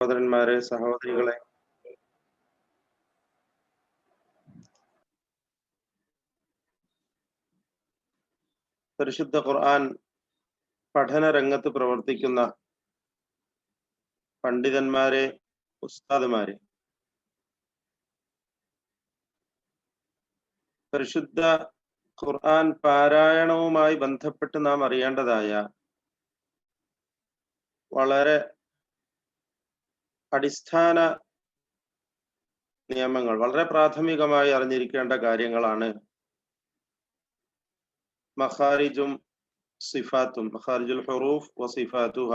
സഹോദരന്മാരെ, സഹോദരികളെ, പരിശുദ്ധ ഖുർആൻ പഠന രംഗത്ത് പ്രവർത്തിക്കുന്ന പണ്ഡിതന്മാരെ, ഉസ്താദുമാരെ, പരിശുദ്ധ ഖുർആൻ പാരായണവുമായി ബന്ധപ്പെട്ട് നാം അറിയേണ്ടതായ വളരെ അടിസ്ഥാന നിയമങ്ങൾ, വളരെ പ്രാഥമികമായി അറിഞ്ഞിരിക്കേണ്ട കാര്യങ്ങളാണ് മഖാരിജും സിഫാത്തും. മഖാരിജുൽ ഹുറൂഫ് വ സിഫാത്തുഹ,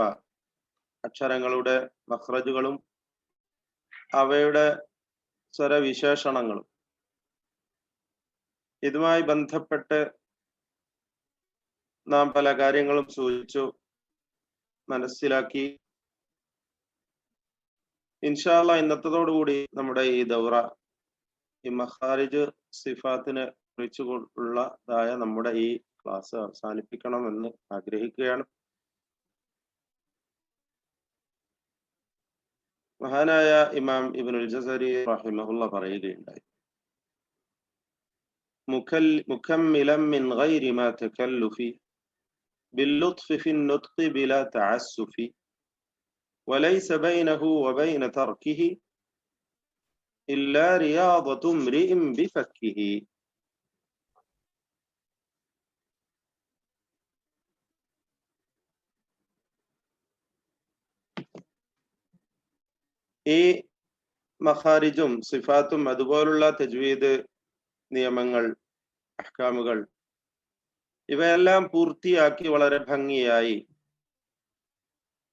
അക്ഷരങ്ങളുടെ മഖ്റജുകളും അവയുടെ സ്വരവിശേഷണങ്ങളും. ഇതുമായി ബന്ധപ്പെട്ട് നാം പല കാര്യങ്ങളും സൂചിച്ചു, മനസ്സിലാക്കി. ഇൻഷാ അല്ലാഹ് ഇന്നത്തോടുകൂടി നമ്മുടെ ഈ ദൗറ, ഈ മഖാരിജ് സിഫാത്തിനെ കുറിച്ചുള്ളതായ നമ്മുടെ ഈ ക്ലാസ് അവസാനിപ്പിക്കണമെന്ന് ആഗ്രഹിക്കുകയാണ്. മഹാനായ ഇമാം ഇബ്നുൽ ജസരി റഹിമഹുള്ള പറയുകയുണ്ടായി, മുകമ്മിലൻ മിൻ ഗൈരി മാ തകല്ലുഫി ബിൽലുത്ഫി ഫിൻ നുത്ഖി ബിലാ തഅസ്സുഫി വലൈസ ബൈനഹു വബൈന തർക്കിഹി ഇല്ലാ റിയാദതു ഇംറിഇൻ ബിഫക്കിഹി. ഈ മഖാരിജും സിഫാത്തും അതുപോലുള്ള തജ്വീദ് നിയമങ്ങൾ, അഹ്കാമുകൾ, ഇവയെല്ലാം പൂർത്തിയാക്കി വളരെ ഭംഗിയായി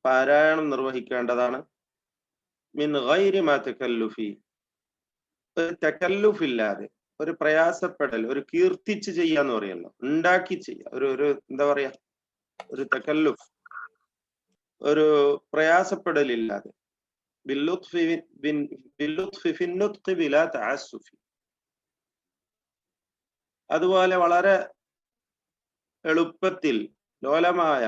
പാരായണം നിർവഹിക്കേണ്ടതാണ്. മിൻ ഗൈരി മാ തകല്ലുഫി, ഒരു തകല്ലുഫ് ഇല്ലാതെ, ഒരു പ്രയാസപ്പെടൽ, ഒരു കീർത്തിച്ച് ചെയ്യാന്ന് പറയല്ലോ, ഉണ്ടാക്കി ചെയ്യുക, ഒരു എന്താ പറയാ, ഒരു തകല്ലുഫ്, ഒരു പ്രയാസപ്പെടലില്ലാതെ. അതുപോലെ വളരെ എളുപ്പത്തിൽ, ലോലമായ,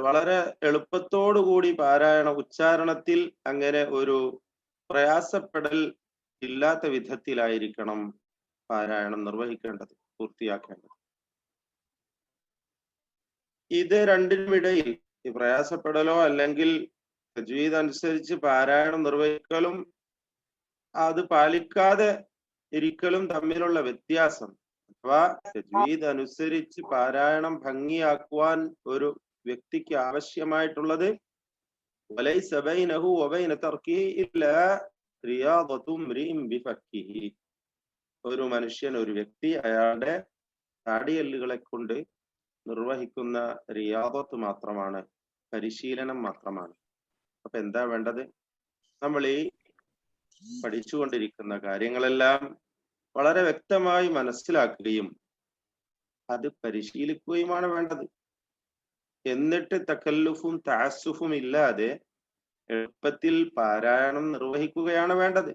വളരെ എളുപ്പത്തോടുകൂടി പാരായണ ഉച്ചാരണത്തിൽ അങ്ങനെ ഒരു പ്രയാസപ്പെടൽ ഇല്ലാത്ത വിധത്തിലായിരിക്കണം പാരായണം നിർവഹിക്കേണ്ടത്, പൂർത്തിയാക്കേണ്ടത്. ഇത് രണ്ടിനുമിടയിൽ ഈ പ്രയാസപ്പെടലോ അല്ലെങ്കിൽ തജ്വീദ് അനുസരിച്ച് പാരായണം നിർവഹിക്കലും അത് പാലിക്കാതെ ഇരിക്കലും തമ്മിലുള്ള വ്യത്യാസം, അഥവാ തജ്വീദ് അനുസരിച്ച് പാരായണം ഭംഗിയാക്കുവാൻ ഒരു വ്യക്തിക്ക് ആവശ്യമായിട്ടുള്ളത് വലൈസ ബൈനഹു വബൈന തർക്കിഹി ഇല്ലാ റിയാദതു ഇംറിഇൻ ബിഫക്കിഹി. ഒരു മനുഷ്യൻ, ഒരു വ്യക്തി അയാളുടെ താടിയെല്ലുകളെ കൊണ്ട് നിർവഹിക്കുന്ന റിയാദത്ത് മാത്രമാണ്, പരിശീലനം മാത്രമാണ്. അപ്പൊ എന്താ വേണ്ടത്? നമ്മൾ ഈ പഠിച്ചുകൊണ്ടിരിക്കുന്ന കാര്യങ്ങളെല്ലാം വളരെ വ്യക്തമായി മനസ്സിലാക്കുകയും അത് പരിശീലിക്കുകയുമാണ് വേണ്ടത്. എന്നിട്ട് തകല്ലുഫും തഅസ്സുഫും ഇല്ലാതെ എളുപ്പത്തിൽ പാരായണം നിർവഹിക്കുകയാണ് വേണ്ടത്.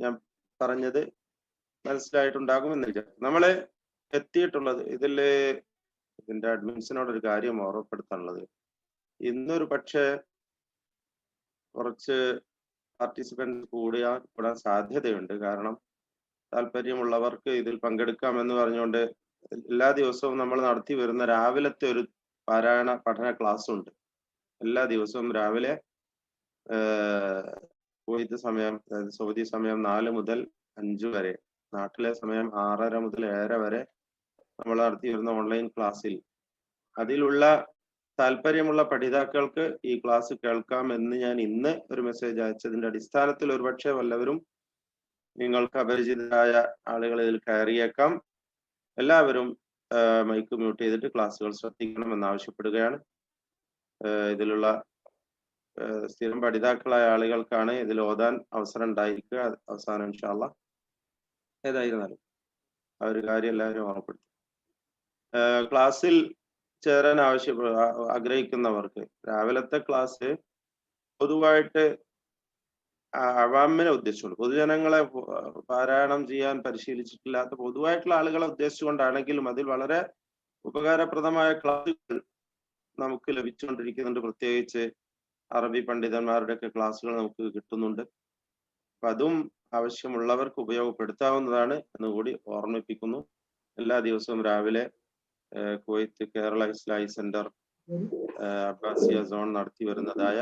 ഞാൻ പറഞ്ഞത് മനസ്സിലായിട്ടുണ്ടാകുമെന്ന് വിചാരിച്ചു. നമ്മള് എത്തിയിട്ടുള്ളത് ഇതിന്റെ അഡ്മിൻസിനോട് ഒരു കാര്യം ഓർമ്മപ്പെടുത്താനുള്ളത്, ഇന്നൊരു പക്ഷേ കുറച്ച് പാർട്ടിസിപ്പൻസ് കൂടാൻ സാധ്യതയുണ്ട്. കാരണം താല്പര്യമുള്ളവർക്ക് ഇതിൽ പങ്കെടുക്കാമെന്ന് പറഞ്ഞുകൊണ്ട് എല്ലാ ദിവസവും നമ്മൾ നടത്തി വരുന്ന രാവിലത്തെ ഒരു പാരായണ പഠന ക്ലാസ് ഉണ്ട്. എല്ലാ ദിവസവും രാവിലെ കുവൈത്ത് സമയം, അതായത് സൗദി സമയം 4 മുതൽ 5 വരെ, നാട്ടിലെ സമയം 6:30 മുതൽ 7:30 വരെ നമ്മൾ നടത്തി വരുന്ന ഓൺലൈൻ ക്ലാസ്സിൽ, അതിലുള്ള താല്പര്യമുള്ള പഠിതാക്കൾക്ക് ഈ ക്ലാസ് കേൾക്കാം എന്ന് ഞാൻ ഇന്ന് ഒരു മെസ്സേജ് അയച്ചതിന്റെ അടിസ്ഥാനത്തിൽ ഒരുപക്ഷെ വല്ലവരും, നിങ്ങൾക്ക് അപരിചിതരായ ആളുകൾ ഇതിൽ കയറിയേക്കാം. എല്ലാവരും മൈക്ക് മ്യൂട്ട് ചെയ്തിട്ട് ക്ലാസ്സുകൾ ശ്രദ്ധിക്കണം എന്നാവശ്യപ്പെടുകയാണ്. ഇതിലുള്ള സ്ഥിരം പഠിതാക്കളായ ആളുകൾക്കാണ് ഇതിൽ ഓതാൻ അവസരം ഉണ്ടായിരിക്കുക. അവസാനം ഇൻഷാ അല്ലാഹ് ഏതായിരുന്നാലും ആ ഒരു കാര്യം എല്ലാവരും ഓർമ്മപ്പെടുത്തും. ക്ലാസ്സിൽ ചേരാൻ ആഗ്രഹിക്കുന്നവർക്ക് രാവിലത്തെ ക്ലാസ് പൊതുവായിട്ട് അവാമിനെ ഉദ്ദേശിച്ചുകൊണ്ട്, പൊതുജനങ്ങളെ പാരായണം ചെയ്യാൻ പരിശീലിച്ചിട്ടില്ലാത്ത പൊതുവായിട്ടുള്ള ആളുകളെ ഉദ്ദേശിച്ചുകൊണ്ടാണെങ്കിലും അതിൽ വളരെ ഉപകാരപ്രദമായ ക്ലാസുകൾ നമുക്ക് ലഭിച്ചുകൊണ്ടിരിക്കുന്നുണ്ട്. പ്രത്യേകിച്ച് അറബി പണ്ഡിതന്മാരുടെ ഒക്കെ ക്ലാസ്സുകൾ നമുക്ക് കിട്ടുന്നുണ്ട്. അപ്പൊ അതും ആവശ്യമുള്ളവർക്ക് ഉപയോഗപ്പെടുത്താവുന്നതാണ് എന്നുകൂടി ഓർമ്മിപ്പിക്കുന്നു. എല്ലാ ദിവസവും രാവിലെ കുവൈത്ത് കേരള ഇസ്ലാഹി സെന്റർ അബ്ബാസിയ സോൺ നടത്തി വരുന്നതായ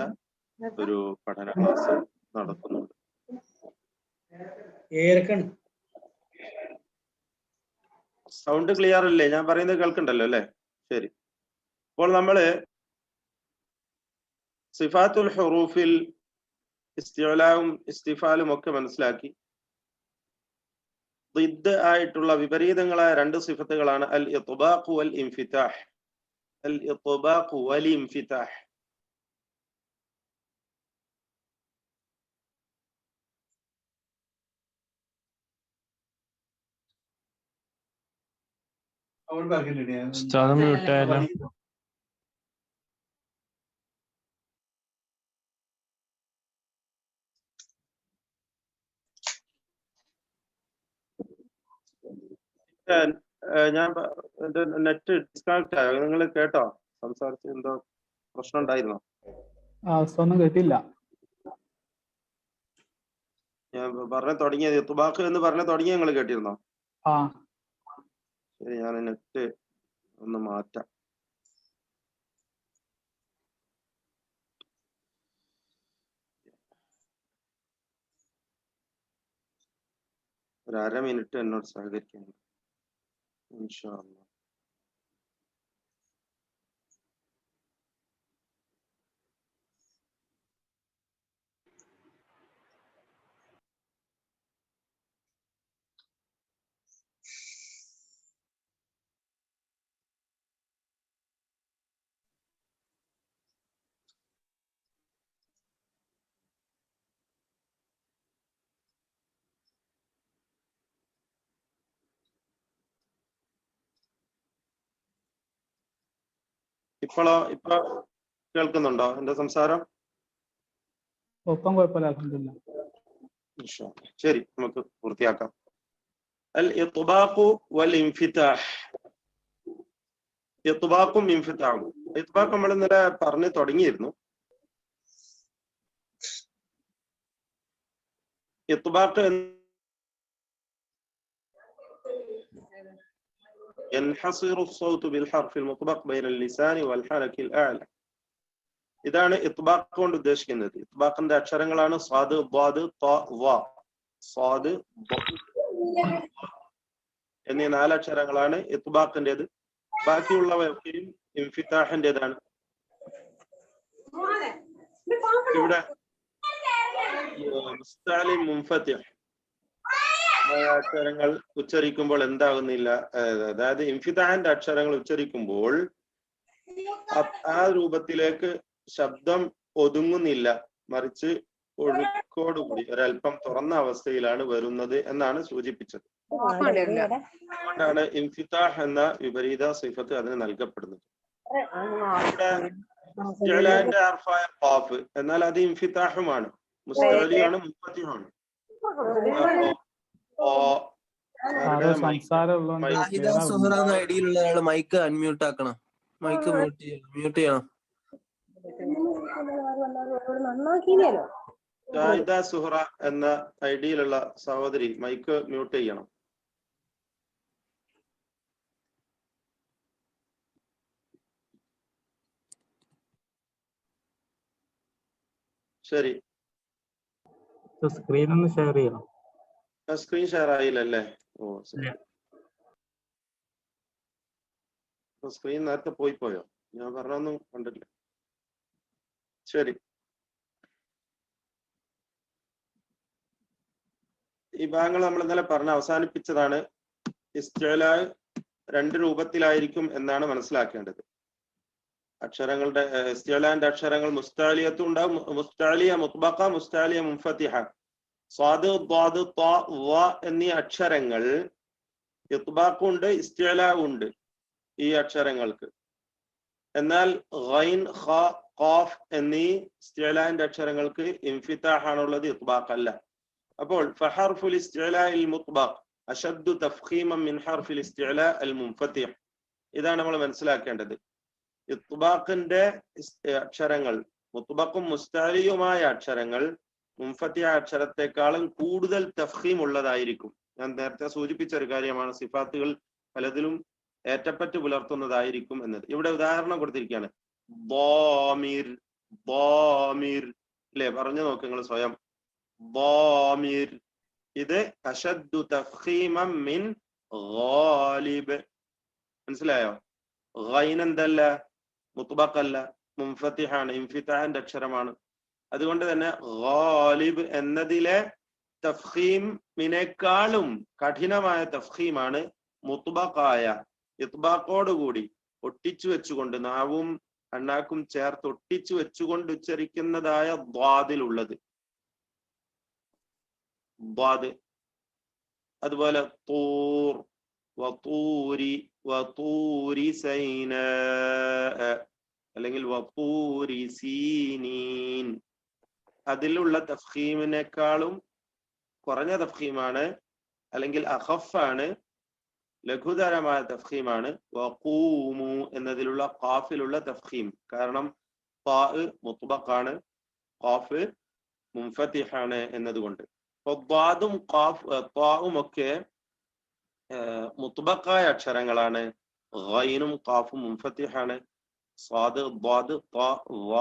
ഒരു പഠന ക്ലാസ് നടക്കുന്നുണ്ട്. സൗണ്ട് ക്ലിയർ അല്ലേ? ഞാൻ പറയുന്നത് കേൾക്കണ്ടല്ലോ അല്ലേ? ശരി. അപ്പോൾ നമ്മള് സിഫാത്തുൽ ഹുറൂഫിൽ ഇസ്തിഅലാവും ഇസ്തിഫാലും ഒക്കെ മനസ്സിലാക്കി. ളിദ് ആയിട്ടുള്ള വിപരീതങ്ങളായ രണ്ട് സിഫത്തുകളാണ് അൽ ഇത്ബാഖ് വൽ ഇൻഫിതാഹ്. അൽ ഇത്ബാഖ് വൽ ഇൻഫിതാഹ്. ഉസ്താദ് മ്യൂട്ടായല്ലോ. ഞാൻ എന്റെ നെറ്റ് ഡിസ്കണക്ട് ആയോ? നിങ്ങൾ കേട്ടോ? സംസാരിച്ച് എന്തോ പ്രശ്നം ഉണ്ടായിരുന്നോ? ഒന്നും കേട്ടില്ല. ഞാൻ പറഞ്ഞു തുടങ്ങിയത് ഇത്ബാഖ് എന്ന് പറഞ്ഞു തുടങ്ങിയ നിങ്ങൾ കേട്ടിരുന്നോ? ശരി, ഞാൻ നെറ്റ് ഒന്ന് മാറ്റാം. ഒരു 1/2 മിനിറ്റ് എന്നോട് സഹകരിക്കുന്നു. ഇൻഷാ അല്ലാഹ്. ഇപ്പൊ കേൾക്കുന്നുണ്ടോ എന്റെ സംസാരം? ഒപ്പം കുഴപ്പമില്ല, അൽഹംദുലില്ലാഹ്. ശരി, നമുക്ക് പൂർത്തിയാക്കാം. അൽ ഇത്ബാഖു വൽ ഇൻഫിതാഹ്. ഇത്ബാഖും ഇൻഫിതാഹും. ഇത്ബാഖ് നമ്മൾ ഇന്നലെ പറഞ്ഞു തുടങ്ങിയിരുന്നു. ഇത്ബാഖ് ينحصر الصوت بالحرف المطبق بين اللسان والحنك الأعلى. ഇതാണ് ഇത്ബാഖ് കൊണ്ട് ഉദ്ദേശിക്കുന്നത്. ഇത്ബാഖിന്റെ അക്ഷരങ്ങളാണ് സാദ്, ദ്വാദ്, ത, വ. സാദ് എന്നീ 4 അക്ഷരങ്ങളാണ് ഇത്ബാഖിന്റേത്. ബാക്കിയുള്ളവയൊക്കെയും ഇൻഫിതാഹിന്റേതാണ്. ഇവിടെ മുസ്തഅലിം മുൻഫതിഹ് അക്ഷരങ്ങൾ ഉച്ചരിക്കുമ്പോൾ എന്താകുന്നില്ല, അതായത് ഇൻഫിതാഹിന്റെ അക്ഷരങ്ങൾ ഉച്ചരിക്കുമ്പോൾ ആ രൂപത്തിലേക്ക് ശബ്ദം ഒതുങ്ങുന്നില്ല, മറിച്ച് ഒഴുക്കോടുകൂടി ഒരല്പം തുറന്ന അവസ്ഥയിലാണ് വരുന്നത് എന്നാണ് സൂചിപ്പിച്ചത്. അതുകൊണ്ടാണ് ഇൻഫിതാഹ് എന്ന വിപരീത സിഫത്ത് അതിന് നൽകപ്പെടുന്നത്. ഇവിടെ അർഫായ ഖാഫ്, എന്നാൽ അത് ഇൻഫിതാഹുമാണ്, മുസ്തഅലിയാണ്, മുൻഫതിഹാണ്. ഐഡിയിലുള്ള ആള് മൈക്ക് അൺമ്യൂട്ട് ആക്കണം. മൈക്ക് മ്യൂട്ട് ചെയ്യണം. ഷാഹിദ സുഹറ എന്ന ഐഡിയിലുള്ള സഹോദരി മൈക്ക് മ്യൂട്ട് ചെയ്യണം. ശരി, സ്ക്രീൻ ഒന്ന് ഷെയർ ചെയ്യണം. Screen share ആയില്ലല്ലേ? ഓ ശരി. സ്ക്രീൻ നേരത്തെ പോയോ? ഞാൻ പറഞ്ഞൊന്നും കണ്ടില്ല. ശരി, ഈ ഭാഗങ്ങൾ നമ്മൾ ഇന്നലെ പറഞ്ഞ് അവസാനിപ്പിച്ചതാണ്. ഇസ്തിഅലാ 2 രൂപത്തിലായിരിക്കും എന്നാണ് മനസ്സിലാക്കേണ്ടത്. അക്ഷരങ്ങളുടെ ഇസ്തിഅലാന്റെ അക്ഷരങ്ങൾ മുസ്തഅലിയത്തും ഉണ്ടാവും, മുസ്തഅലിയ മുത്ബഖ, മുസ്തഅലിയ മുൻഫതിഹ. സ്വാദ്, ദ്വാദ്, ത, വ എന്നീ അക്ഷരങ്ങൾ ഇത്ബാഖുണ്ട്, ഇസ്തിഅലാഉണ്ട് ഈ അക്ഷരങ്ങൾക്ക്. എന്നാൽ ഗൈൻ, ഖ, ഖാഫ് എന്നീ ഇസ്തിഅലാന്റെ അക്ഷരങ്ങൾക്ക് ഇൻഫിതാഹ് ആണുള്ളത്, ഇത്ബാഖ് അല്ല. അപ്പോൾ ഫഹർഫുൽ ഇസ്തിഅലാഇൽ മുത്ബഖ് അശദ്ദു തഫ്ഖീമൻ മിൻ ഹർഫിൽ ഇസ്തിഅലാ അൽ മുൻഫതിഹ്. ഇതാണ് നമ്മൾ മനസ്സിലാക്കേണ്ടത്. ഇത്ബാഖിന്റെ അക്ഷരങ്ങൾ, മുത്ബഖും മുസ്താലിയുമായ അക്ഷരങ്ങൾ മുൻഫത്തിഹ അക്ഷരത്തെക്കാളും കൂടുതൽ തഫ്ഖീം ഉള്ളതായിരിക്കും. ഞാൻ നേരത്തെ സൂചിപ്പിച്ച ഒരു കാര്യമാണ് സിഫാത്തുകൾ പലതിലും ഏറ്റപ്പറ്റ് പുലർത്തുന്നതായിരിക്കും എന്നത്. ഇവിടെ ഉദാഹരണം കൊടുത്തിരിക്കുകയാണ്. ضامر ضامر അല്ലേ? പറഞ്ഞു നോക്ക് നിങ്ങൾ സ്വയം. ضامر ഇത് അശദ്ദു തഫ്ഖീമൻ മിൻ ഗാലിബ്. മനസ്സിലായോ? ഗൈൻ എന്തല്ല? മുത്ബഖല്ല, മുൻഫത്തിഹാണ്, ഇൻഫിതാഹിന്റെ അക്ഷരമാണ്. അതുകൊണ്ട് തന്നെ ഗാലിബ് എന്നതിലെ തഫ്ഖീമിനേക്കാളും കഠിനമായ തഫ്ഖീമാണ് മുത്ബഖായ ഇത്ബാഖോടുകൂടി ഒട്ടിച്ചു വെച്ചുകൊണ്ട്, നാവും അണ്ണാക്കും ചേർത്ത് ഒട്ടിച്ചു വെച്ചുകൊണ്ട് ഉച്ചരിക്കുന്നതായ ദ്വാദിലുള്ളത്. ദ്വാദ്. അതുപോലെ തൂർ, വതൂരി, വതൂരി സൈനാ, അല്ലെങ്കിൽ വതൂരി സീനീൻ. അതിലുള്ള തഫ്ഖീമിനേക്കാളും കുറഞ്ഞ തഫ്ഖീമാണ്, അല്ലെങ്കിൽ അഖഫാണ്, ലഘുതരമായ തഫ്ഖീമാണ് വഖൂമു എന്നതിലുള്ള ഖാഫിലുള്ള തഫ്ഖീം. കാരണം ഖാ മുത്ബഖാണ്, ഖാഫ് മുൻഫത്തിഹാണ് എന്നതുകൊണ്ട്. ദ്വാദും ഖാഫും ഒക്കെ മുത്ബഖായ അക്ഷരങ്ങളാണ്. ഗൈനും ഖാഫും മുൻഫത്തിഹാണ്. സ്വാദ്, ദ്വാദ്, ത്വാ, വ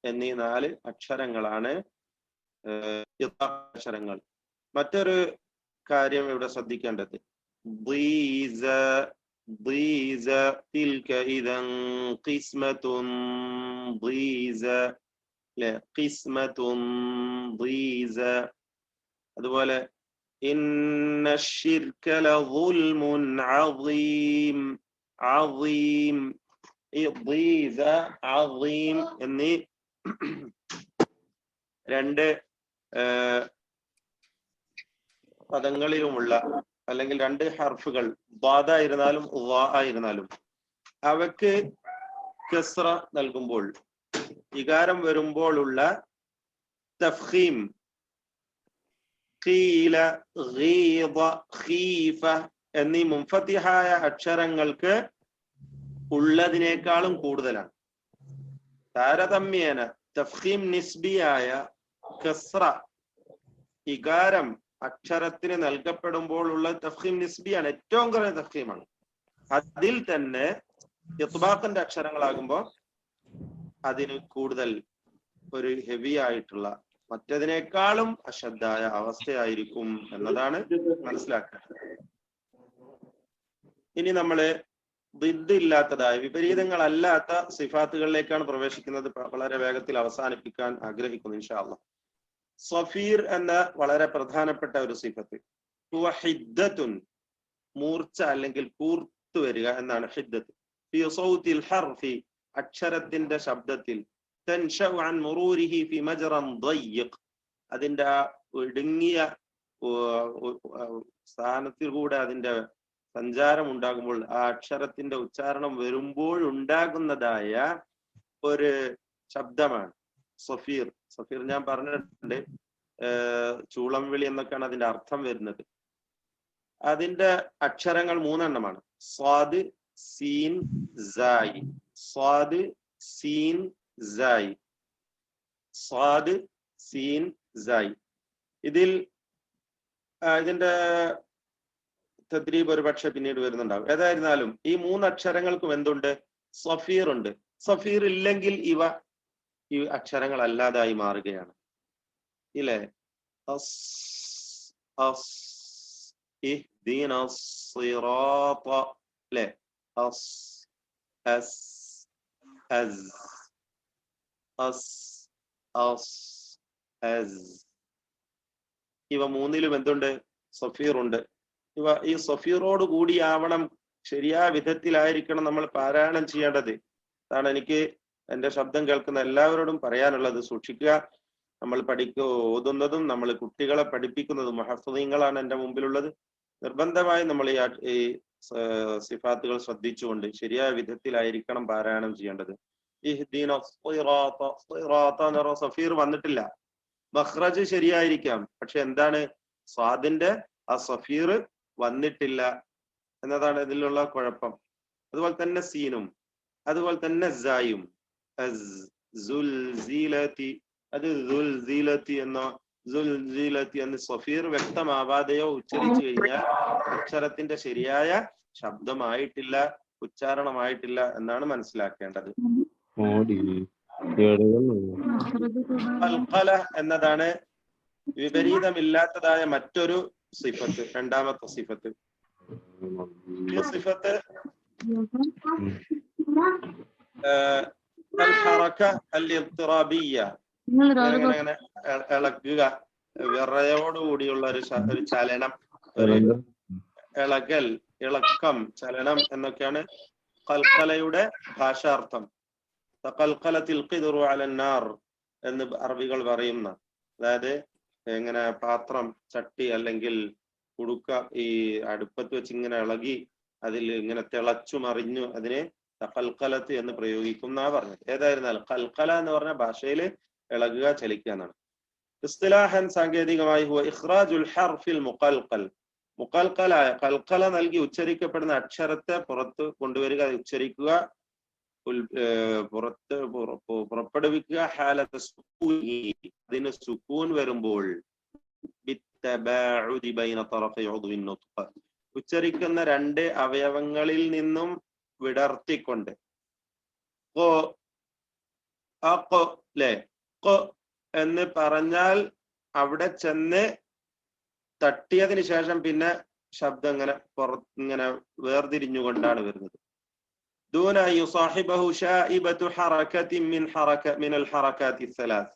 എന്നീ 4 അക്ഷരങ്ങളാണ് അക്ഷരങ്ങൾ. മറ്റൊരു കാര്യം ഇവിടെ ശ്രദ്ധിക്കേണ്ടത്, ضيز ضيز تلك إذا قسمة ضيز قسمة ضيز. അതുപോലെ إن الشرك لظلم عظيم عظيم. ഈ ضيز عظيم എന്നീ 2 പദങ്ങളിലുമുള്ള, അല്ലെങ്കിൽ 2 ഹർഫുകൾ ദ്വാദ ആയിരുന്നാലും വ ആയിരുന്നാലും അവക്ക് കസ്റ നൽകുമ്പോൾ, ഇകാരം വരുമ്പോഴുള്ള തഫ്ഖീം ഖീല, ഗീദ, ഖീഫ എന്നീ മുൻഫത്തിഹായ അക്ഷരങ്ങൾക്ക് ഉള്ളതിനേക്കാളും കൂടുതലാണ്. താരതമ്യേന തഫ്ഖീം നിസ്ബിയായ കസ്റ ഇകാരം അക്ഷരത്തിന് നൽകപ്പെടുമ്പോൾ ഉള്ള തഫ്ഖീം നിസ്ബിയാണ്, ഏറ്റവും കുറഞ്ഞ തഫ്ഖീമാണ്. അതിൽ തന്നെ ഇത്ബാഖിന്റെ അക്ഷരങ്ങളാകുമ്പോൾ അതിന് കൂടുതൽ ഒരു ഹെവി ആയിട്ടുള്ള, മറ്റതിനേക്കാളും അശദ്ധായ അവസ്ഥയായിരിക്കും എന്നതാണ് മനസ്സിലാക്കേണ്ടത്. ഇനി നമ്മള് ദിദ്ദില്ലാത്തതായ, വിപരീതങ്ങളല്ലാത്ത സിഫാത്തുകളിലേക്കാണ് പ്രവേശിക്കുന്നത്. വളരെ വേഗത്തിൽ അവസാനിപ്പിക്കാൻ ആഗ്രഹിക്കുന്നു ഇൻഷാ അല്ലാഹ്. സഫീർ എന്ന വളരെ പ്രധാനപ്പെട്ട ഒരു സിഫത്ത്. ഹുവ ഹിദ്ദത്തുൻ, മൂർച്ച അല്ലെങ്കിൽ കൂർത്തു വരിക എന്നാണ് ഹിദ്ദത്ത്. ഫി സൗത്തിൽ ഹർഫി, അക്ഷരത്തിന്റെ ശബ്ദത്തിൽ. തൻശഉ അൻ മുറൂരിഹി ഫി മജ്റൻ ദയ്യിഖ്, അതിന്റെ ഇടുങ്ങിയ സ്ഥാനത്തിൽ കൂടെ അതിന്റെ സഞ്ചാരം ഉണ്ടാകുമ്പോൾ, ആ അക്ഷരത്തിന്റെ ഉച്ചാരണം വരുമ്പോഴുണ്ടാകുന്നതായ ഒരു ശബ്ദമാണ് സഫീർ. സഫീർ ഞാൻ പറഞ്ഞിട്ടുണ്ട്, ചൂളം വിളി എന്നൊക്കെയാണ് അതിന്റെ അർത്ഥം വരുന്നത്. അതിന്റെ അക്ഷരങ്ങൾ 3 എണ്ണമാണ്. സ്വാദ്, സീൻ, സായി. സ്വാദ്, സീൻ, സായി. സ്വാദ്, സീൻ, സായി. ഇതിന്റെ തദ്രീബ് ഒരു പക്ഷെ പിന്നീട് വരുന്നുണ്ടാവും. ഏതായിരുന്നാലും ഈ 3 അക്ഷരങ്ങൾക്കും എന്തുണ്ട്? സഫീർ ഉണ്ട്. സഫീർ ഇല്ലെങ്കിൽ ഇവ ഈ അക്ഷരങ്ങൾ അല്ലാതായി മാറുകയാണ്. ഇല്ലേ? ഇവ 3ലും എന്തുണ്ട്? സഫീർ ഉണ്ട്. ഈ സഫീറോട് കൂടിയാവണം, ശരിയായ വിധത്തിലായിരിക്കണം നമ്മൾ പാരായണം ചെയ്യേണ്ടത്. അതാണ് എനിക്ക് എന്റെ ശബ്ദം കേൾക്കുന്ന എല്ലാവരോടും പറയാനുള്ളത്. സൂക്ഷിക്കുക. നമ്മൾ ഓതുന്നതും നമ്മൾ കുട്ടികളെ പഠിപ്പിക്കുന്നതും മുഹഫ്ഫളീങ്ങളാണ് എന്റെ മുമ്പിലുള്ളത്. നിർബന്ധമായി നമ്മൾ ഈ സിഫാത്തുകൾ ശ്രദ്ധിച്ചുകൊണ്ട് ശരിയായ വിധത്തിലായിരിക്കണം പാരായണം ചെയ്യേണ്ടത്. സഫീർ വന്നിട്ടില്ല, മഖ്റജ് ശരിയായിരിക്കാം, പക്ഷെ എന്താണ്? സ്വാദിന്റെ ആ സഫീർ വന്നിട്ടില്ല എന്നതാണ് ഇതിലുള്ള കുഴപ്പം. അതുപോലെ തന്നെ സീനും അതുപോലെ തന്നെ സായും അത് എന്ന് സഫീർ വ്യക്തമാവാതെയോ ഉച്ചരിച്ചു കഴിഞ്ഞാൽ അക്ഷരത്തിന്റെ ശരിയായ ശബ്ദമായിട്ടില്ല, ഉച്ചാരണമായിട്ടില്ല എന്നാണ് മനസ്സിലാക്കേണ്ടത്. ഖൽഖല എന്നതാണ് വിപരീതമില്ലാത്തതായ മറ്റൊരു സിഫത്ത്, രണ്ടാമത്തെ സിഫത്ത്. ഈ സിഫത്ത് അങ്ങനെ ഇളകുക, വിറയോടുകൂടിയുള്ള ഒരു ചലനം, ഒരു ഇളകൽ, ഇളക്കം, ചലനം എന്നൊക്കെയാണ് ഖൽഖലയുടെ ഭാഷാർത്ഥം. തഖൽഖലത്തിൽ ഖിദ്റു അലൻ നാർ എന്ന് അറബികൾ പറയുന്ന, അതായത് ഇങ്ങനെ പാത്രം, ചട്ടി അല്ലെങ്കിൽ കുടുക്ക ഈ അടുപ്പത്ത് വെച്ച് ഇങ്ങനെ ഇളകി അതിൽ ഇങ്ങനെ തിളച്ചു മറിഞ്ഞു, അതിനെ തഖൽഖലത്ത് എന്ന് പ്രയോഗിക്കുന്ന പറഞ്ഞത്. ഏതായിരുന്നാലും ഖൽഖല എന്ന് പറഞ്ഞ ഭാഷയിൽ ഇളകുക, ചലിക്കുക എന്നാണ്. ഇസ്തിലാഹൻ സാങ്കേതികമായി ഹുവ ഇഖ്റാജുൽ ഹർഫിൽ മുഖൽഖൽ, മുഖൽഖലായ ഖൽഖല നൽകി ഉച്ചരിക്കപ്പെടുന്ന അക്ഷരത്തെ പുറത്ത് കൊണ്ടുവരിക, ഉച്ചരിക്കുക, പുറപ്പെടുവിക്കുക. ഹാലത്ത് സുകൂനി, അതിന് സുക്കൂൻ വരുമ്പോൾ ഉച്ചരിക്കുന്ന രണ്ട് അവയവങ്ങളിൽ നിന്നും വിടർത്തിക്കൊണ്ട് എന്ന് പറഞ്ഞാൽ അവിടെ ചെന്ന് തട്ടിയതിന് ശേഷം പിന്നെ ശബ്ദം ഇങ്ങനെ വേർതിരിഞ്ഞുകൊണ്ടാണ് വരുന്നത്. دون أن يصاحبه شائبة حركة من الحركات الثلاث,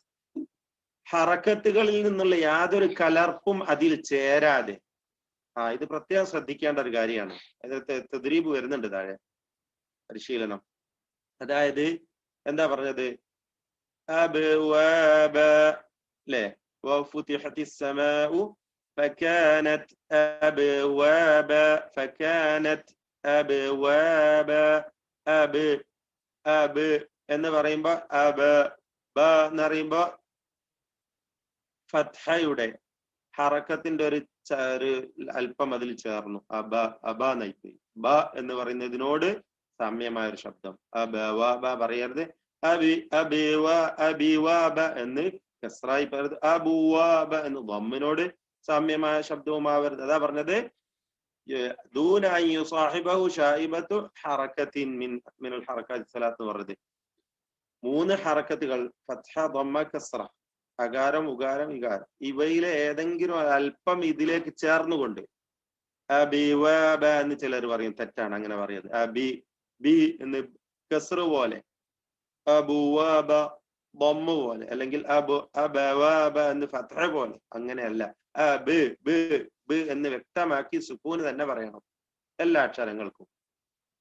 ഹറക്കത്തുകളിൽ നിന്നുള്ള യാതൊരു കലർപ്പും അതിൽ ചേരാതെ. ഇത് പ്രത്യേകം ശ്രദ്ധിക്കേണ്ട ഒരു കാര്യമാണ്. അതിനകത്ത് തദ്രീബ് വരുന്നുണ്ട് താഴെ, പരിശീലനം. അതായത് എന്താ പറഞ്ഞത്? അല്ലേ, وفتحت السماء فكانت أبوابا فكانت أبوابا എന്ന് പറയുമ്പോ എന്ന് പറയുമ്പോ ഫത്ഹയുടെ ഹറക്കത്തിന്റെ ഒരു അല്പം അതിൽ ചേർന്നു. നയിപ്പോയി. ബ എന്ന് പറയുന്നതിനോട് സാമ്യമായ ഒരു ശബ്ദം. പറയരുത് എന്ന് കസ്റായി പറയരുത്. അബുവാബ എന്ന് ദമ്മിനോട് സാമ്യമായ ശബ്ദവുമാവരുത്. അതാ പറഞ്ഞത് ദൂന അൻ യുസാഹിബഹു ശായിബത്തു ഹറകത്തിൻ മിനൽ ഹറകാത്തി സലാത്ത് എന്ന് പറഞ്ഞത്. മൂന്ന് ഹറക്കത്തുകൾ ഫത്ഹ, ദമ്മ, കസ്റ, അകാരം, ഉകാരം, ഇകാരം, ഇവയിലെ ഏതെങ്കിലും അല്പം ഇതിലേക്ക് ചേർന്നുകൊണ്ട് അബിവബ എന്ന് ചിലർ പറയും. തെറ്റാണ് അങ്ങനെ പറയുന്നത്. അബി ബി എന്ന് കസ്റ പോലെ, അബുവബ ദമ്മ പോലെ, അല്ലെങ്കിൽ അബവബ എന്ന് ഫത്ഹ പോലെ. അങ്ങനെയല്ല. ബ് എന്ന് വ്യക്തമാക്കി സുക്കൂന് തന്നെ പറയണം എല്ലാ അക്ഷരങ്ങൾക്കും.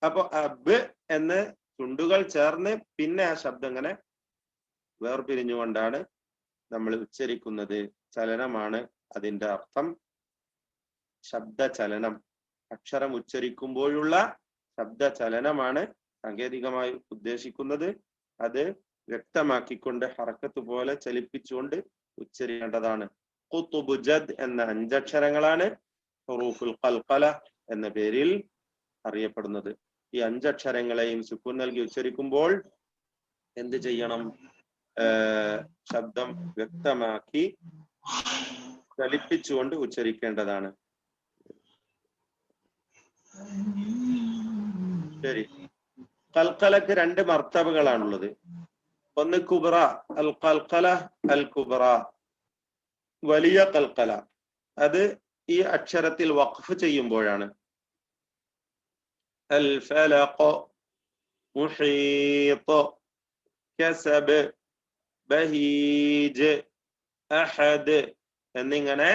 അപ്പൊ അബ് എന്ന് ചുണ്ടുകൾ ചേർന്ന് പിന്നെ ആ ശബ്ദം ഇങ്ങനെ വേർപിരിഞ്ഞുകൊണ്ടാണ് നമ്മൾ ഉച്ചരിക്കുന്നത്. ചലനമാണ് അതിന്റെ അർത്ഥം. ശബ്ദചലനം, അക്ഷരം ഉച്ചരിക്കുമ്പോഴുള്ള ശബ്ദചലനമാണ് സാങ്കേതികമായി ഉദ്ദേശിക്കുന്നത്. അത് വ്യക്തമാക്കിക്കൊണ്ട് ഹറക്കത്ത് പോലെ ചലിപ്പിച്ചുകൊണ്ട് ഉച്ചരിക്കേണ്ടതാണ്. ഖുതുബ് ജദ് എന്ന 5 അക്ഷരങ്ങളാണ് ഹുറൂഫുൽ ഖൽഖല എന്ന പേരിൽ അറിയപ്പെടുന്നത്. ഈ 5 അക്ഷരങ്ങളെയും സുക്കൂൻ നൽകി ഉച്ചരിക്കുമ്പോൾ എന്ത് ചെയ്യണം? ശബ്ദം വ്യക്തമാക്കി ചലിപ്പിച്ചുകൊണ്ട് ഉച്ചരിക്കേണ്ടതാണ്. ശരി. ഖൽഖലക്ക് 2 മർത്തബകളാണുള്ളത്. ഒന്ന് കുബ്ര, അൽ ഖൽഖല അൽ കുബ്ര, വലിയ ഖൽഖല. അത് ഈ അക്ഷരത്തിൽ വഖഫ് ചെയ്യുമ്പോഴാണ്. അൽ ഫലഖ്, മുഹീത്ത്, കസബ്, ബഹീജ്, അഹദ് എന്നിങ്ങനെ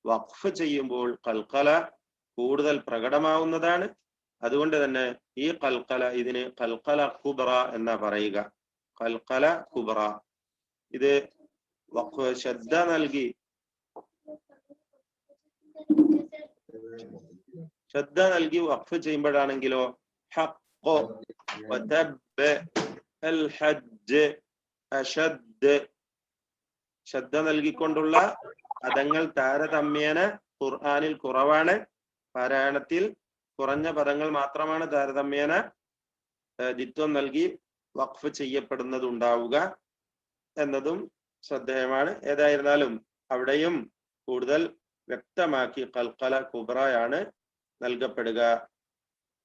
വഖഫ് ചെയ്യുമ്പോൾ ഖൽഖല കൂടുതൽ പ്രകടമാവുന്നതാണ്. അതുകൊണ്ട് തന്നെ ഈ ഖൽഖല, ഇതിന് ഖൽഖല കുബ്ര എന്നാ പറയുക. ഖൽഖല കുബ്ര. ഇത് വഖഫ് ശദ്ദ നൽകി വഖഫ് ചെയ്യുമ്പോഴാണെങ്കിലോ ഹഖ്, വതബ്, അൽ ഹജ്ജ്, അശദ്, ശദ്ദ നൽകിക്കൊണ്ടുള്ള പദങ്ങൾ താരതമ്യേന ഖുർആനിൽ കുറവാണ്. പാരായണത്തിൽ കുറഞ്ഞ പദങ്ങൾ മാത്രമാണ് താരതമ്യേന ദ്വിത്വം നൽകി വഖഫ് ചെയ്യപ്പെടുന്നതുണ്ടാവുക എന്നതും ശ്രദ്ധേയമാണ്. ഏതായിരുന്നാലും അവിടെയും കൂടുതൽ വ്യക്തമാക്കി ഖൽഖല കുബ്രയാണ് നൽകപ്പെടുക.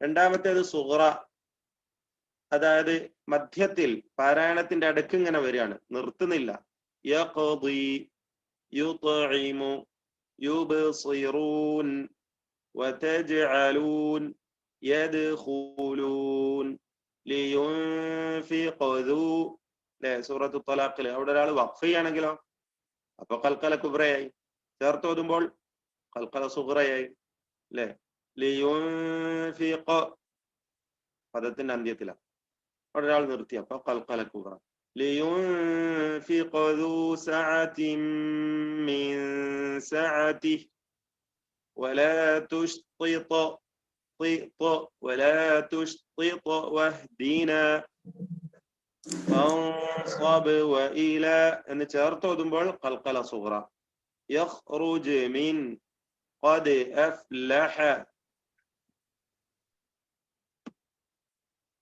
രണ്ടാമത്തേത് സുഗ്റ, അതായത് മധ്യത്തിൽ പാരായണത്തിന്റെ അടുക്ക് ഇങ്ങനെ വരികയാണ്, നിർത്തുന്നില്ല. യഖ്ദി, യുത്ഇമു, യുബ്സിറൂൻ, വതജ്അലൂൻ, യദ്ഖുലൂൻ, ലിയുൻഫിഖു. സൂറത്തു ത്വലാഖിൽ അവിടെ ഒരാൾ വഖഫ് ചെയ്യുകയാണെങ്കിലോ അപ്പൊ ഖൽഖല കുബ്രയായി. ചേർത്തോതുമ്പോൾ ഖൽഖല സുഗ്റയായി. അല്ലെ, ലിയുൻഫിഖ പദത്തിന്റെ അന്ത്യത്തിലാണ്, അവിടെ ഒരാൾ നിർത്തി, അപ്പൊ ഖൽഖല കുബ്ര. ലിയുൻഫിഖ ദൂ സഅതിൻ മിൻ സഅതിഹി വലാ തുശ്തിത വലാ തുശ്തിത വഹ്ദിനാ എന്ന് ചേർത്തോതുമ്പോൾ ഖൽഖല സുഗ്റ. യഖ്റുജ് മിൻ ഖദ് അഫ്ലഹ.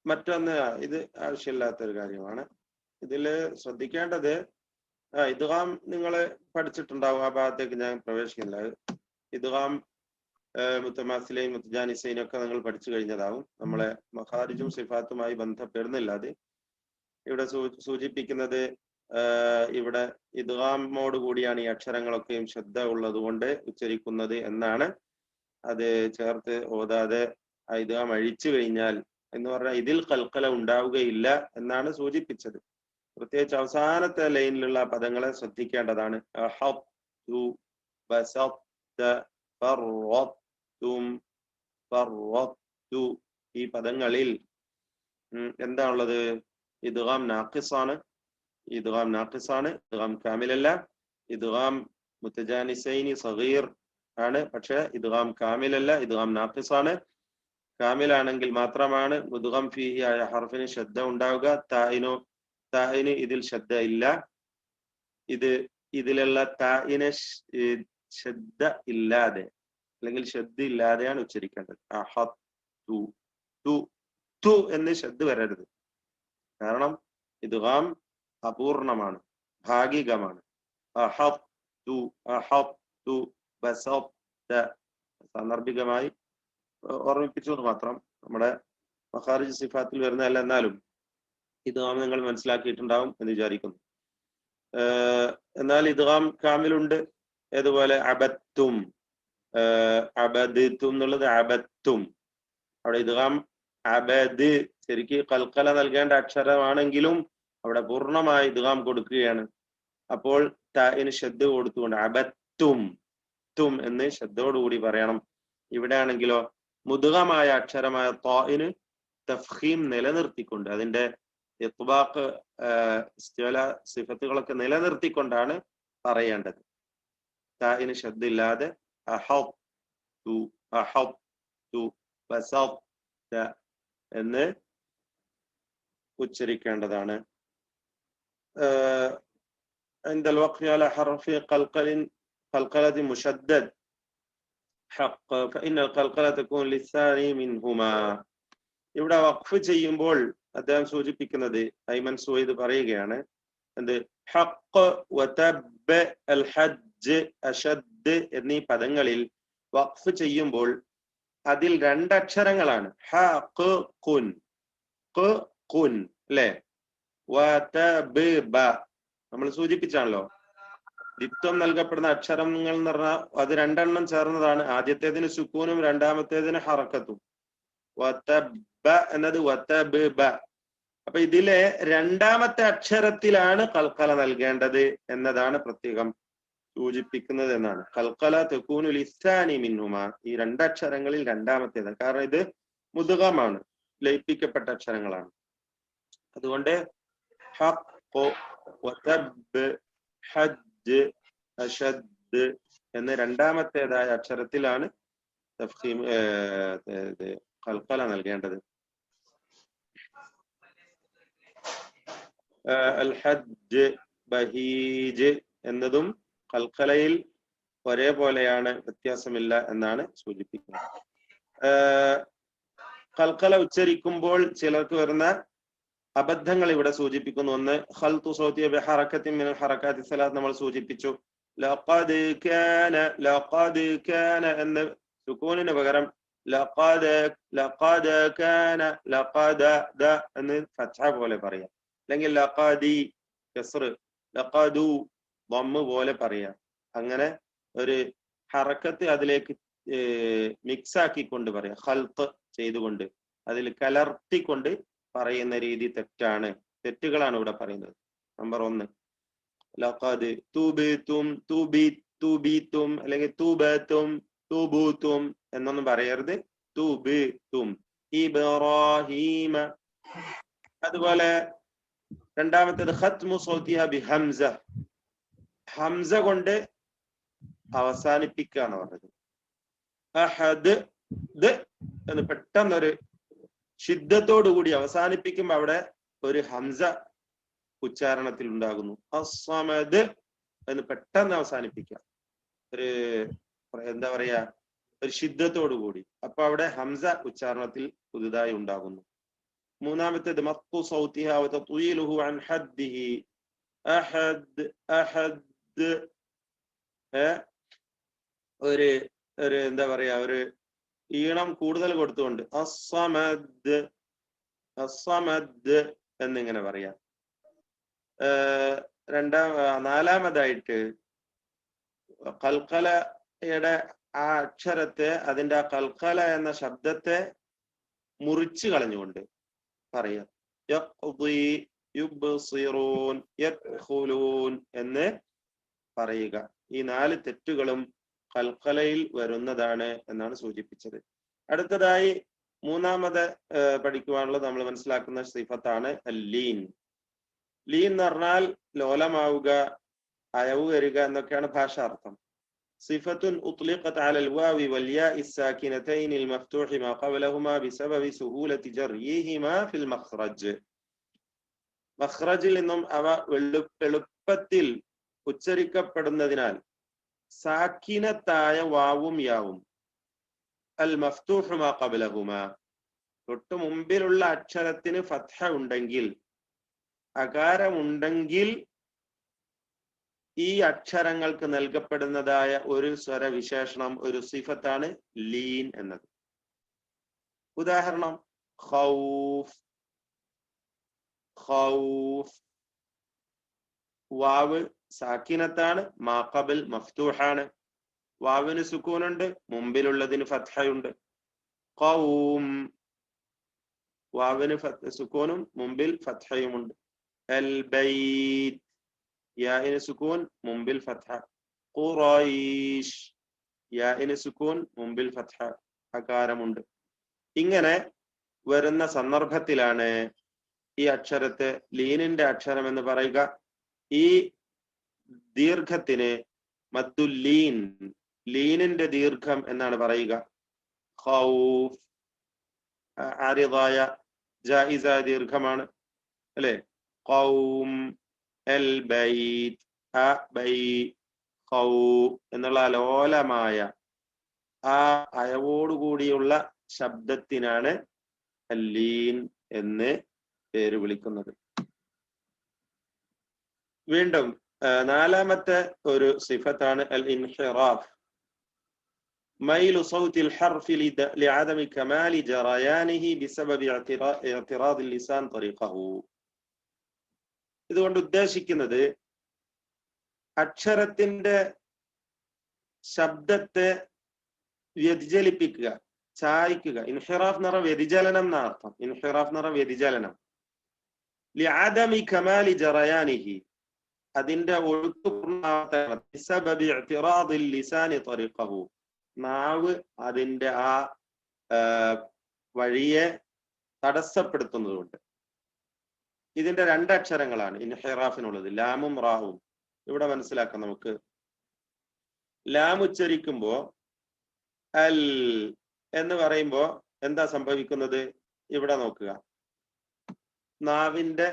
മറ്റൊന്ന്, ഇത് ആവശ്യമില്ലാത്തൊരു കാര്യമാണ്, ഇതില് ശ്രദ്ധിക്കേണ്ടത്, ഇദ്ഗാം നിങ്ങൾ പഠിച്ചിട്ടുണ്ടാവും, ആ ഭാഗത്തേക്ക് ഞാൻ പ്രവേശിക്കുന്നില്ല. ഇദ്ഗാം മുത്തമാസിലെയും മുത്തജാനിസൈനും ഒക്കെ നിങ്ങൾ പഠിച്ചു കഴിഞ്ഞതാവും. നമ്മളെ മഖാരിജും സിഫാത്തുമായി ബന്ധപ്പെടുന്നില്ല. അത് ഇവിടെ സൂചിപ്പിക്കുന്നത് ഇവിടെ ഇദ്ഗാമോട് കൂടിയാണ് ഈ അക്ഷരങ്ങളൊക്കെയും ശ്രദ്ധ ഉള്ളത് കൊണ്ട് ഉച്ചരിക്കുന്നത് എന്നാണ്. അത് ചേർത്ത് ഓതാതെ ഇദ്ഗാം അഴിച്ചു കഴിഞ്ഞാൽ എന്ന് പറഞ്ഞാൽ ഇതിൽ ഖൽഖല ഉണ്ടാവുകയില്ല എന്നാണ് സൂചിപ്പിച്ചത്. പ്രത്യേകിച്ച് അവസാനത്തെ ലൈനിലുള്ള പദങ്ങളെ ശ്രദ്ധിക്കേണ്ടതാണ്. ഈ പദങ്ങളിൽ എന്താണുള്ളത്? ഇദ്ഗാം നാഖിസാണ്, ഇദ്ഗാം നാഖിസാണ്, ഇദ്ഗാം കാമിലല്ല. ഇദ്ഗാം മുത്തജാനിസൈനി സഗീർ ആണ്, പക്ഷെ ഇദ്ഗാം കാമിലല്ല, ഇദ്ഗാം നാഖിസാണ്. കാമിലാണെങ്കിൽ മാത്രമാണ് മുദ്ഗം ഫീഹി ആയ ഹർഫിന് ശ്രദ്ധ ഉണ്ടാവുക. തായിന് ഇതിൽ ശ്രദ്ധ ഇല്ല. ഇതിലുള്ള തായിന് ശ്രദ്ധ ഇല്ലാതെ അല്ലെങ്കിൽ ശ്രദ്ധ ഇല്ലാതെയാണ് ഉച്ചരിക്കേണ്ടത്. എന്ന് ശ്രദ്ധ വരരുത്, കാരണം ഇദ്ഗാം അപൂർണമാണ്, ഭാഗികമാണ്. സാന്ദർഭികമായി ഓർമ്മിപ്പിച്ചു എന്ന് മാത്രം. നമ്മുടെ മഖാരിജ് സിഫാത്തിൽ വരുന്നതല്ല, എന്നാലും ഇദ്ഗാം നിങ്ങൾ മനസ്സിലാക്കിയിട്ടുണ്ടാവും എന്ന് വിചാരിക്കുന്നു. എന്നാൽ ഇദ്ഗാം കാമിലുണ്ട്. ഏതുപോലെ അബത്തും, അബദത്തും എന്നുള്ളത് അബത്തും. അവിടെ ഇദ്ഗാം അബദ് ശരിക്ക് ഖൽഖല നൽകേണ്ട അക്ഷരമാണെങ്കിലും അവിടെ പൂർണ്ണമായി ഇദ്ഗാം കൊടുക്കുകയാണ്. അപ്പോൾ തായിന് ശ്രദ്ധ കൊടുത്തുകൊണ്ട് അബത്തും തും എന്ന് ശ്രദ്ധയോടുകൂടി പറയണം. ഇവിടെ ആണെങ്കിലോ മുദ്ഗമായ അക്ഷരമായ തായിന് തഫ്ഖീം നിലനിർത്തിക്കൊണ്ട്, അതിന്റെ ഇത്ബാഖ് ഇസ്തിഅല സിഫത്തുകളൊക്കെ നിലനിർത്തിക്കൊണ്ടാണ് പറയേണ്ടത്. തായിന് ശ്രദ്ധ ഇല്ലാതെ എന്ന് ഉച്ചരിക്കേണ്ടതാണ്. عند الوقف على حرف قلقلة مشدد حق فإن القلقلة تكون للثاني منهما. ഇവിടെ വഖഫ് ചെയ്യുമ്പോൾ അദ്ദേഹം സൂചിപ്പിക്കുന്നത്, ഐമൻ സുവൈദ് പറയുകയാണ്, എന്ത് ഹഖ് വതബ് അൽ ഹജ്ജ് അഷദ് എന്നീ പദങ്ങളിൽ വഖഫ് ചെയ്യുമ്പോൾ അതിൽ രണ്ടക്ഷരങ്ങളാണ്. അല്ലേ, നമ്മൾ സൂചിപ്പിച്ചാണല്ലോ. ദ്വിത്വം നൽകപ്പെടുന്ന അക്ഷരങ്ങൾ എന്ന് പറഞ്ഞാൽ അത് രണ്ടെണ്ണം ചേർന്നതാണ്. ആദ്യത്തേതിന് സുക്കൂനും രണ്ടാമത്തേതിന് ഹറക്കത്തും. എന്നത് അപ്പൊ ഇതിലെ രണ്ടാമത്തെ അക്ഷരത്തിലാണ് ഖൽഖല നൽകേണ്ടത് എന്നതാണ് പ്രത്യേകം സൂചിപ്പിക്കുന്നത് എന്നാണ്. ഖൽഖല തകൂനു ലിസ്സാനി മിൻഹുമാ, ഈ രണ്ടക്ഷരങ്ങളിൽ രണ്ടാമത്തേത്. കാരണം ഇത് മുദ്ഗമാണ്, ലയിപ്പിക്കപ്പെട്ട അക്ഷരങ്ങളാണ്. അതുകൊണ്ട് ഹഖ് വതബ് ഹജ്ജ് അഷദ് എന്ന രണ്ടാമത്തേതായ അക്ഷരത്തിലാണ് തഫ്ഖീം ഖൽഖല നൽകേണ്ടത്. അൽ ഹജ്ജ് ബഹീജ് എന്നതും ഖൽഖലയിൽ ഒരേപോലെയാണ്, വ്യത്യാസമില്ല എന്നാണ് സൂചിപ്പിക്കുന്നത്. ഖൽഖല ഉച്ചരിക്കുമ്പോൾ ചിലർക്ക് വരുന്ന അബദ്ധങ്ങൾ ഇവിടെ സൂചിപ്പിക്കുന്നു. ഒന്ന്, ഖൽതു സൗതിയ ബിഹറകത്തിൻ മിനൽ ഹറകാത്തി സലാത്ത് നമ്മൾ സൂചിപ്പിച്ചു. ലഖദ് കാന എന്ന് സുകൂനിന് പകരം ലഖദ് കാന എന്ന് ഫത്ഹ പോലെ പറയാം, അല്ലെങ്കിൽ ലഖദി കസ്ർ, ലഖദു ദമ്മ് പോലെ പറയാം. അങ്ങനെ ഒരു ഹറക്കത്ത് അതിലേക്ക് മിക്സ് ആക്കിക്കൊണ്ട് പറയാം, ഖൽത്ത് ചെയ്തുകൊണ്ട് അതിൽ കലർത്തിക്കൊണ്ട് പറയുന്ന രീതി തെറ്റുകളാണ് ഇവിടെ പറയുന്നത്. നമ്പർ 1, ലഖദ് തുബിതും അല്ലെങ്കിൽ തുബൂതും എന്നൊന്നും പറയരുത്. തുബിതും ഇബ്രാഹീമ. അതുപോലെ രണ്ടാമത്തേത് ഖത്മു സൗതിഹ ബിഹംസ, ഹംസ കൊണ്ട് അവസാനിപ്പിക്കുക എന്ന് പറഞ്ഞത്. അഹദ് എന്ന് പെട്ടെന്നൊരു ശിദ്ദത്തോടുകൂടി അവസാനിപ്പിക്കുമ്പോ അവിടെ ഒരു ഹംസ ഉച്ചാരണത്തിൽ ഉണ്ടാകുന്നു. അസ്സമദ് എന്ന് പെട്ടെന്ന് അവസാനിപ്പിക്കാം, ഒരു എന്താ പറയാ, ഒരു ശിദ്ദത്തോടു കൂടി. അപ്പൊ അവിടെ ഹംസ ഉച്ചാരണത്തിൽ പുതുതായി ഉണ്ടാകുന്നു. മൂന്നാമത്തേത് മത്തു സൗതിഹ വ തത്വീലുഹു അൻ ഹദ്ദിഹി. അഹദ് ഒരു എന്താ പറയാ, ഒരു ഈണം കൂടുതൽ കൊടുത്തുകൊണ്ട് അസ്സമദ് എന്നിങ്ങനെ പറയാം. നാലാമതായിട്ട് ഖൽഖലയുടെ ആ അക്ഷരത്തെ, അതിന്റെ ആ ഖൽഖല എന്ന ശബ്ദത്തെ മുറിച്ചു കളഞ്ഞുകൊണ്ട് പറയാം. യഖ്ദി യുബ്സിറൂൻ യദ്ഖുലൂൻ എന്ന് പറയുക. ഈ 4 തെറ്റുകളും ഖൽഖലയിൽ വരുന്നതാണ് എന്നാണ് സൂചിപ്പിച്ചത്. അടുത്തതായി മൂന്നാമത് പഠിക്കുവാനുള്ളത് നമ്മൾ മനസ്സിലാക്കുന്ന സിഫത്താണ് ലീൻ. ലീൻ എന്ന് പറഞ്ഞാൽ ലോലമാവുക, അയവ് വരിക എന്നൊക്കെയാണ് ഭാഷാർത്ഥം. സിഫത്തുൻ ഉത്ലിഖത് അലൽ വാവി വൽ യാഇ സാകിനതൈൻ അൽ മഫ്തൂഹി മാ ഖബലഹുമാ ബിസബബി സുഹൂലതി ജർയിഹിമാ ഫിൽ മഖ്റജ്. മഖ്റജിൽ നിന്നും അവ എളുപ്പത്തിൽ ഉച്ചരിക്കപ്പെടുന്നതിനാൽ സാക്കിനത്തായ വാവും യാവും അൽ മഫ്തൂഹു മാ ഖബലഹുമാ, തൊട്ട് മുമ്പിലുള്ള അക്ഷരത്തിന് ഫത്ഹ ഉണ്ടെങ്കിൽ, അകാരമുണ്ടെങ്കിൽ ഈ അക്ഷരങ്ങൾക്ക് നൽകപ്പെടുന്നതായ ഒരു സ്വരവിശേഷണം, ഒരു സിഫത്താണ് ലീൻ എന്നത്. ഉദാഹരണം, ഖൗഫ്. വാവ് സാക്കിനത്താണ്, മാഖബൽ മഫ്തൂഹാണ്. വാവിന് സുക്കൂനുണ്ട്, മുമ്പിലുള്ളതിന് ഫത്ഹയുണ്ട്. ഖൗം, വാവിന് സുക്കൂനും മുമ്പിൽ ഫത്ഹയുമുണ്ട്. അൽ ബൈത്ത്, യാഇന് സുക്കൂൻ മുമ്പിൽ ഫത്ഹ. ഖുറൈശ്, യാഇന് സുക്കൂൻ മുമ്പിൽ ഫത്ഹ, അകാരമുണ്ട്. ഇങ്ങനെ വരുന്ന സന്ദർഭത്തിലാണ് ഈ അക്ഷരത്തെ ലീനിന്റെ അക്ഷരം എന്ന് പറയുക. ഈ ദീർഘത്തിന് മദ്ദുല്ലീൻ, ലീനിന്റെ ദീർഘം എന്നാണ് പറയുക. ഖൗഫ് ആരിദായ ജായിസ ദീർഘമാണ് അല്ലെ. ഖൗം, അൽ ബൈത്ത്, അ ബൈ ഖൗ എന്നുള്ള ലോലമായ ആ അയവോടുകൂടിയുള്ള ശബ്ദത്തിനാണ് അല്ലീൻ എന്ന് പേര് വിളിക്കുന്നത്. വീണ്ടും നാലാമത്തെ ഒരു സിഫത്താണ് അൽ ഇൻഹിറാഫ്. മൈലു സൗത്തിൽ ഹർഫി ലിഅദമി കമാലി ജറയാനിഹി ബിസബബി ഇഅ്തിറാദി ലിസാൻ തരീഖഹു. ഇതുകൊണ്ട് ഉദ്ദേശിക്കുന്നത് അക്ഷരത്തിന്റെ ശബ്ദത്തെ വ്യതിചലിപ്പിക്കുക, ചായ്ക്കുക. ഇൻഹിറാഫ് എന്ന് പറഞ്ഞ വ്യതിചലനം എന്ന അർത്ഥം. ഇൻഹിറാഫ് എന്ന് പറഞ്ഞ വ്യതിചലനം. ലിഅദമി കമാലി ജറയാനിഹി, അതിന്റെ ഒഴുക്ക് ബിസബബി ഇഅ്തിറാദി ലിസാനി തരീഖഹു, നാവ് അതിന്റെ ആ വഴിയെ തടസ്സപ്പെടുത്തുന്നതുകൊണ്ട്. ഇതിന്റെ 2 അക്ഷരങ്ങളാണ് ഇൻഹിറാഫിനുള്ളത്, ലാമും റാവും. ഇവിടെ മനസ്സിലാക്കാം നമുക്ക്. ലാം ഉച്ചരിക്കുമ്പോ അൽ എന്ന് പറയുമ്പോ എന്താ സംഭവിക്കുന്നത്? ഇവിടെ നോക്കുക, നാവിന്റെ